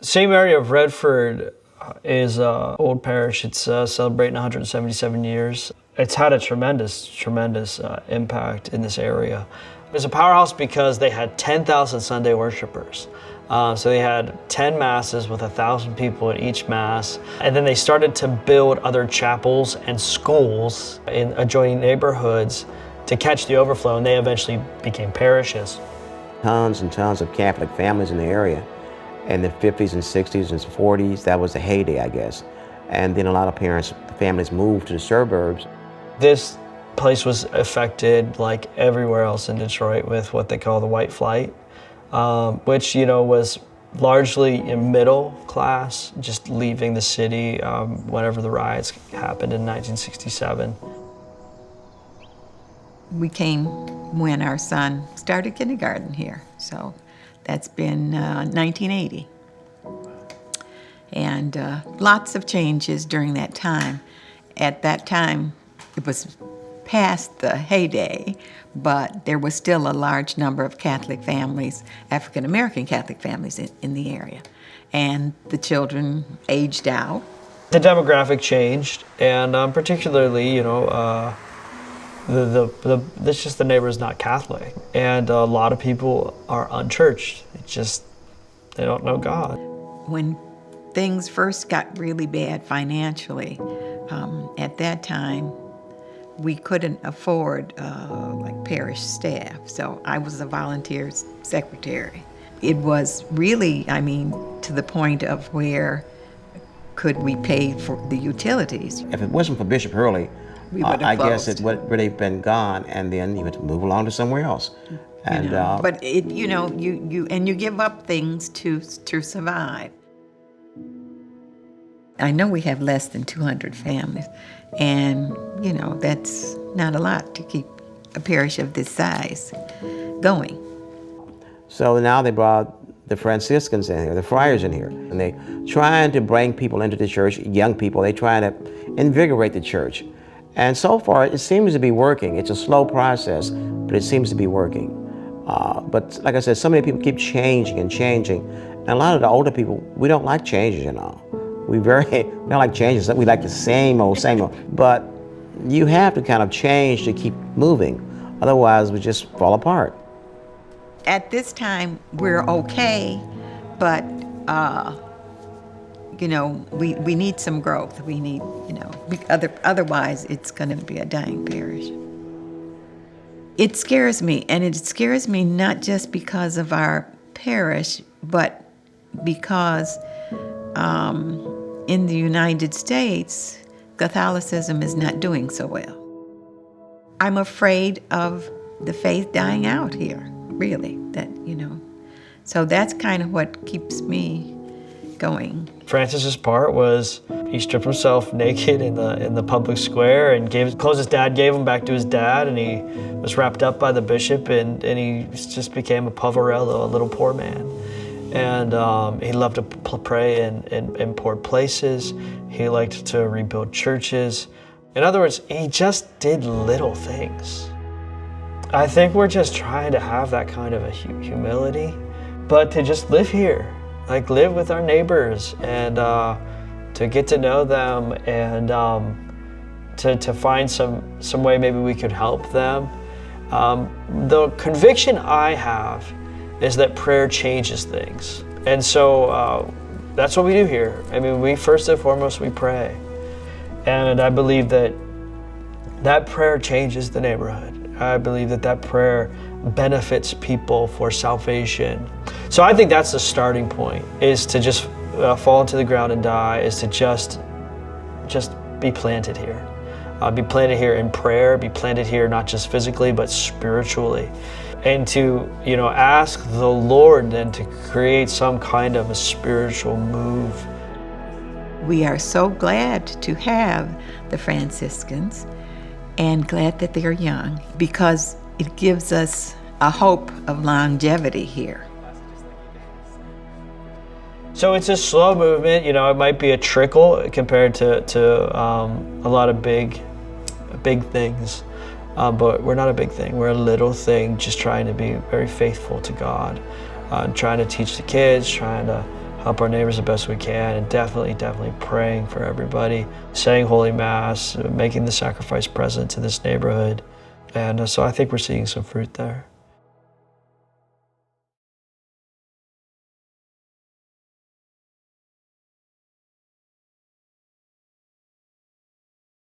Same area of Redford is old parish. It's celebrating 177 years. It's had a tremendous impact in this area. It's a powerhouse because they had 10,000 Sunday worshipers. So they had 10 masses with 1,000 people at each mass. And then they started to build other chapels and schools in adjoining neighborhoods to catch the overflow, and they eventually became parishes. Tons and tons of Catholic families in the area. In the 50s and 60s and 40s, that was the heyday, I guess. And then a lot of families moved to the suburbs. This place was affected like everywhere else in Detroit with what they call the white flight, which, was largely in middle class, just leaving the city whenever the riots happened in 1967. We came when our son started kindergarten here, so that's been 1980. And lots of changes during that time. At that time, it was past the heyday, but there was still a large number of Catholic families, African American Catholic families in the area. And the children aged out. The demographic changed, and particularly, it's just the neighbor is not Catholic, and a lot of people are unchurched. They don't know God. When things first got really bad financially, at that time, we couldn't afford like parish staff, so I was a volunteer secretary. It was really, to the point of where could we pay for the utilities? If it wasn't for Bishop Hurley, I guess it would really been gone, and then you would move along to somewhere else. And but you give up things to survive. I know we have less than 200 families, and that's not a lot to keep a parish of this size going. So now they brought the Franciscans in here, the Friars in here, and they trying to bring people into the church, young people. They trying to invigorate the church. And so far, it seems to be working. It's a slow process, but it seems to be working. But like I said, so many people keep changing and changing. And a lot of the older people, we don't like changes, We don't like changes. We like the same old. But you have to kind of change to keep moving. Otherwise, we just fall apart. At this time, we're okay, but we need some growth. We need, otherwise it's going to be a dying parish. It scares me, and it scares me not just because of our parish, but because in the United States, Catholicism is not doing so well. I'm afraid of the faith dying out here, really, So that's kind of what keeps me going. Francis's part was he stripped himself naked in the public square and gave his dad gave him back to his dad, and he was wrapped up by the bishop, and he just became a poverello, a little poor man. And he loved to pray in poor places. He liked to rebuild churches. In other words, he just did little things. I think we're just trying to have that kind of a humility, but to just live here. Like live with our neighbors and to get to know them, and to find some way maybe we could help them. The conviction I have is that prayer changes things. And so that's what we do here. We first and foremost, we pray. And I believe that prayer changes the neighborhood. I believe that prayer benefits people for salvation. So I think that's the starting point, is to just fall into the ground and die, is to just be planted here. Be planted here in prayer, be planted here not just physically, but spiritually. And to, ask the Lord then to create some kind of a spiritual move. We are so glad to have the Franciscans, and glad that they're young, because it gives us a hope of longevity here. So it's a slow movement, it might be a trickle compared to a lot of big things, but we're not a big thing. We're a little thing, just trying to be very faithful to God, trying to teach the kids, trying to help our neighbors the best we can, and definitely praying for everybody, saying Holy Mass, making the sacrifice present to this neighborhood. And so I think we're seeing some fruit there.